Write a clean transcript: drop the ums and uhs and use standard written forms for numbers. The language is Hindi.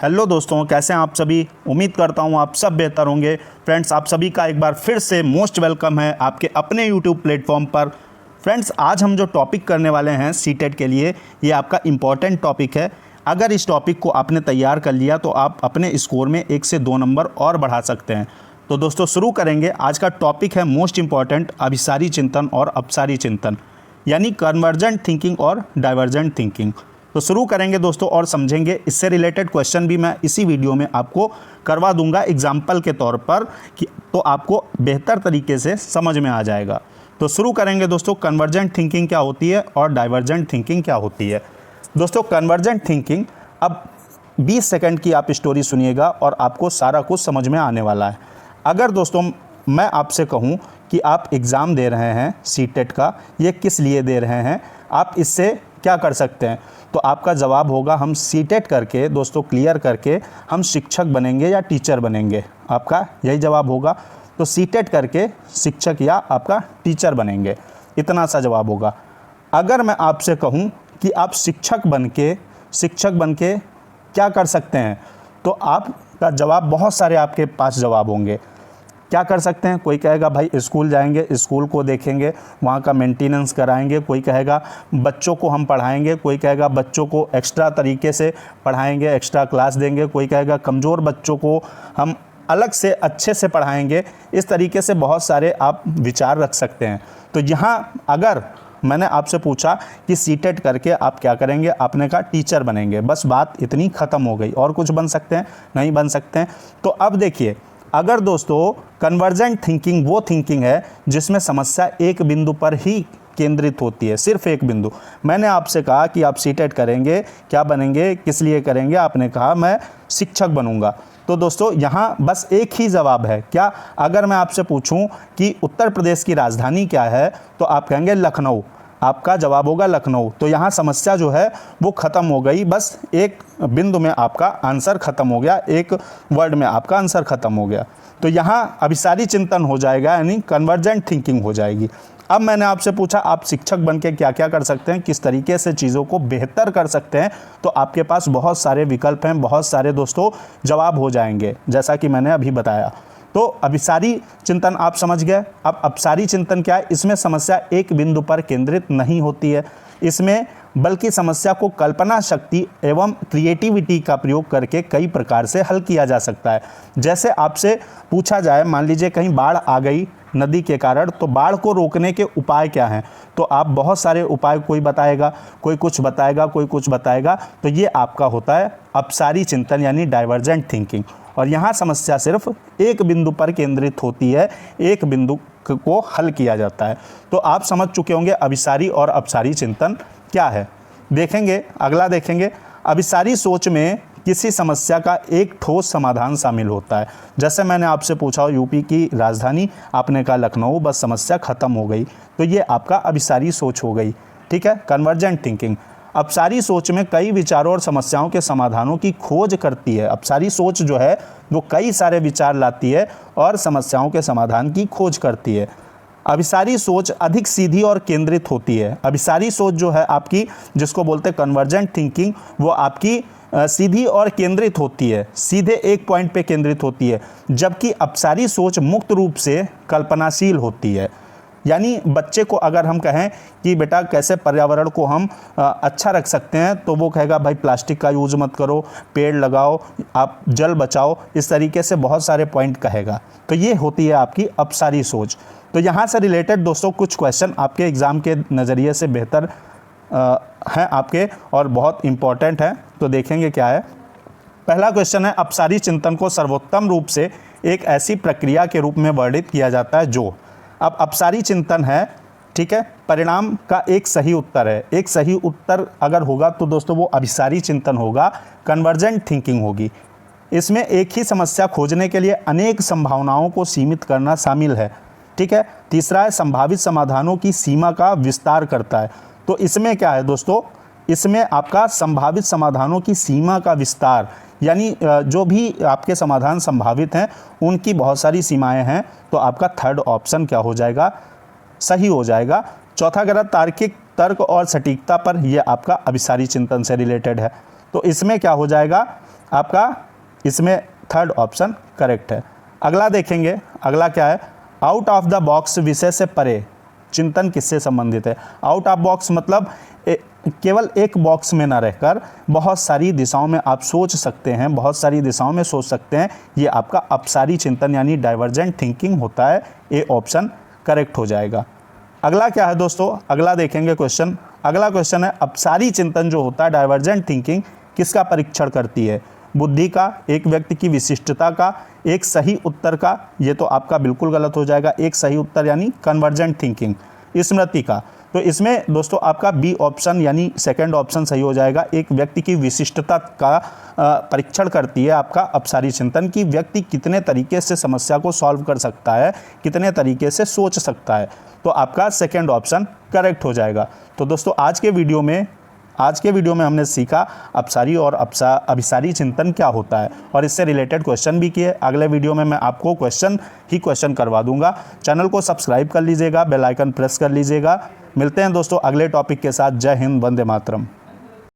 हेलो दोस्तों, कैसे हैं आप सभी। उम्मीद करता हूं आप सब बेहतर होंगे। फ्रेंड्स, आप सभी का एक बार फिर से मोस्ट वेलकम है आपके अपने यूट्यूब प्लेटफॉर्म पर। फ्रेंड्स, आज हम जो टॉपिक करने वाले हैं सीटेट के लिए, ये आपका इम्पॉर्टेंट टॉपिक है। अगर इस टॉपिक को आपने तैयार कर लिया तो आप अपने स्कोर में 1 से 2 नंबर और बढ़ा सकते हैं। तो दोस्तों शुरू करेंगे। आज का टॉपिक है मोस्ट इम्पॉर्टेंट, अभिसारी चिंतन और अपसारी चिंतन, यानी कन्वर्जेंट थिंकिंग और डाइवर्जेंट थिंकिंग। तो शुरू करेंगे दोस्तों और समझेंगे। इससे रिलेटेड क्वेश्चन भी मैं इसी वीडियो में आपको करवा दूंगा एग्जाम्पल के तौर पर, कि तो आपको बेहतर तरीके से समझ में आ जाएगा। तो शुरू करेंगे दोस्तों, कन्वर्जेंट थिंकिंग क्या होती है और डाइवर्जेंट थिंकिंग क्या होती है। दोस्तों कन्वर्जेंट थिंकिंग, अब 20 सेकंड की आप स्टोरी सुनिएगा और आपको सारा कुछ समझ में आने वाला है। अगर दोस्तों मैं आपसे कहूँ कि आप एग्ज़ाम दे रहे हैं सीटेट का, ये किस लिए दे रहे हैं, आप इससे क्या कर सकते हैं, तो आपका जवाब होगा हम सीटेट करके दोस्तों क्लियर करके हम शिक्षक बनेंगे या टीचर बनेंगे। आपका यही जवाब होगा। तो सीटेट करके शिक्षक या आपका टीचर बनेंगे, इतना सा जवाब होगा। अगर मैं आपसे कहूँ कि आप शिक्षक बन के क्या कर सकते हैं, तो आपका जवाब, बहुत सारे आपके पास जवाब होंगे। क्या कर सकते हैं, कोई कहेगा भाई स्कूल जाएंगे, स्कूल को देखेंगे, वहाँ का मेंटेनेंस कराएंगे, कोई कहेगा बच्चों को हम पढ़ाएंगे, कोई कहेगा बच्चों को एक्स्ट्रा तरीके से पढ़ाएंगे, एक्स्ट्रा क्लास देंगे, कोई कहेगा कमज़ोर बच्चों को हम अलग से अच्छे से पढ़ाएंगे। इस तरीके से बहुत सारे आप विचार रख सकते हैं। तो यहाँ अगर मैंने आपसे पूछा कि सीटेट करके आप क्या करेंगे, आपने कहा टीचर बनेंगे, बस बात इतनी ख़त्म हो गई। और कुछ बन सकते हैं? नहीं बन सकते हैं। तो अब देखिए, अगर दोस्तों कन्वर्जेंट थिंकिंग वो थिंकिंग है जिसमें समस्या एक बिंदु पर ही केंद्रित होती है, सिर्फ एक बिंदु। मैंने आपसे कहा कि आप सीटेट करेंगे, क्या बनेंगे, किस लिए करेंगे, आपने कहा मैं शिक्षक बनूंगा। तो दोस्तों यहाँ बस एक ही जवाब है। क्या? अगर मैं आपसे पूछूं कि उत्तर प्रदेश की राजधानी क्या है, तो आप कहेंगे लखनऊ, आपका जवाब होगा लखनऊ। तो यहाँ समस्या जो है वो ख़त्म हो गई, बस एक बिंदु में आपका आंसर ख़त्म हो गया, एक वर्ड में आपका आंसर ख़त्म हो गया। तो यहाँ अभिसारी चिंतन हो जाएगा, यानी कन्वर्जेंट थिंकिंग हो जाएगी। अब मैंने आपसे पूछा आप शिक्षक बन के क्या क्या कर सकते हैं, किस तरीके से चीज़ों को बेहतर कर सकते हैं, तो आपके पास बहुत सारे विकल्प हैं, बहुत सारे दोस्तों जवाब हो जाएंगे, जैसा कि मैंने अभी बताया। तो अभिसारी चिंतन आप समझ गए। अब अपसारी चिंतन क्या है? इसमें समस्या एक बिंदु पर केंद्रित नहीं होती है, इसमें बल्कि समस्या को कल्पना शक्ति एवं क्रिएटिविटी का प्रयोग करके कई प्रकार से हल किया जा सकता है। जैसे आपसे पूछा जाए, मान लीजिए कहीं बाढ़ आ गई नदी के कारण, तो बाढ़ को रोकने के उपाय क्या हैं, तो आप बहुत सारे उपाय, कोई बताएगा, कोई कुछ बताएगा, कोई कुछ बताएगा। तो ये आपका होता है अपसारी चिंतन, यानी डाइवर्जेंट थिंकिंग। और यहाँ समस्या सिर्फ एक बिंदु पर केंद्रित होती है, एक बिंदु को हल किया जाता है। तो आप समझ चुके होंगे अभिसारी और अपसारी चिंतन क्या है। देखेंगे, अगला देखेंगे। अभिसारी सोच में किसी समस्या का एक ठोस समाधान शामिल होता है। जैसे मैंने आपसे पूछा यूपी की राजधानी, आपने कहा लखनऊ, बस समस्या खत्म हो गई। तो ये आपका अभिसारी सोच हो गई, ठीक है, कन्वर्जेंट थिंकिंग। अपसारी सोच में कई विचारों और समस्याओं के समाधानों की खोज करती है। अपसारी सोच जो है वो कई सारे विचार लाती है और समस्याओं के समाधान की खोज करती है। अभिसारी सोच अधिक सीधी और केंद्रित होती है। अभिसारी सोच जो है आपकी, जिसको बोलते हैं कन्वर्जेंट थिंकिंग, वो आपकी सीधी और केंद्रित होती है, सीधे एक पॉइंट पे केंद्रित होती है। जबकि अपसारी सोच मुक्त रूप से कल्पनाशील होती है। यानी बच्चे को अगर हम कहें कि बेटा कैसे पर्यावरण को हम अच्छा रख सकते हैं, तो वो कहेगा भाई प्लास्टिक का यूज़ मत करो, पेड़ लगाओ, आप जल बचाओ, इस तरीके से बहुत सारे पॉइंट कहेगा। तो ये होती है आपकी अपसारी सोच। तो यहाँ से रिलेटेड दोस्तों कुछ क्वेश्चन आपके एग्ज़ाम के नज़रिए से बेहतर हैं आपके और बहुत इम्पॉर्टेंट हैं। तो देखेंगे क्या है। पहला क्वेश्चन है, अपसारी चिंतन को सर्वोत्तम रूप से एक ऐसी प्रक्रिया के रूप में वर्णित किया जाता है जो। अब अपसारी चिंतन है, ठीक है, परिणाम का एक सही उत्तर है। एक सही उत्तर अगर होगा तो दोस्तों वो अभिसारी चिंतन होगा, कन्वर्जेंट थिंकिंग होगी। इसमें एक ही समस्या खोजने के लिए अनेक संभावनाओं को सीमित करना शामिल है, ठीक है। तीसरा है, संभावित समाधानों की सीमा का विस्तार करता है। तो इसमें क्या है दोस्तों, इसमें आपका संभावित समाधानों की सीमा का विस्तार, यानी जो भी आपके समाधान संभावित हैं उनकी बहुत सारी सीमाएं हैं। तो आपका थर्ड ऑप्शन क्या हो जाएगा, सही हो जाएगा। चौथा गलत, तार्किक तर्क और सटीकता पर, यह आपका अभिसारी चिंतन से रिलेटेड है। तो इसमें क्या हो जाएगा, आपका इसमें थर्ड ऑप्शन करेक्ट है। अगला देखेंगे, अगला क्या है, आउट ऑफ द बॉक्स विषय से परे चिंतन किससे संबंधित है। आउट ऑफ बॉक्स मतलब केवल एक बॉक्स में ना रहकर बहुत सारी दिशाओं में आप सोच सकते हैं, बहुत सारी दिशाओं में सोच सकते हैं, ये आपका अपसारी चिंतन यानी डाइवर्जेंट थिंकिंग होता है। ए ऑप्शन करेक्ट हो जाएगा। अगला क्या है दोस्तों, अगला देखेंगे क्वेश्चन। अगला क्वेश्चन है अपसारी चिंतन जो होता है, डाइवर्जेंट थिंकिंग, किसका परीक्षण करती है। बुद्धि का, एक व्यक्ति की विशिष्टता का, एक सही उत्तर का, ये तो आपका बिल्कुल गलत हो जाएगा। एक सही उत्तर यानी कन्वर्जेंट थिंकिंग, स्मृति का। तो इसमें दोस्तों आपका बी ऑप्शन यानी सेकंड ऑप्शन सही हो जाएगा। एक व्यक्ति की विशिष्टता का परीक्षण करती है आपका अपसारी चिंतन की, व्यक्ति कितने तरीके से समस्या को सॉल्व कर सकता है, कितने तरीके से सोच सकता है। तो आपका सेकंड ऑप्शन करेक्ट हो जाएगा। तो दोस्तों आज के वीडियो में हमने सीखा अपसारी और अभिसारी चिंतन क्या होता है और इससे रिलेटेड क्वेश्चन भी किए। अगले वीडियो में मैं आपको क्वेश्चन करवा दूंगा। चैनल को सब्सक्राइब कर लीजिएगा, बेल आइकन प्रेस कर लीजिएगा। मिलते हैं दोस्तों अगले टॉपिक के साथ। जय हिंद, वंदे मातरम।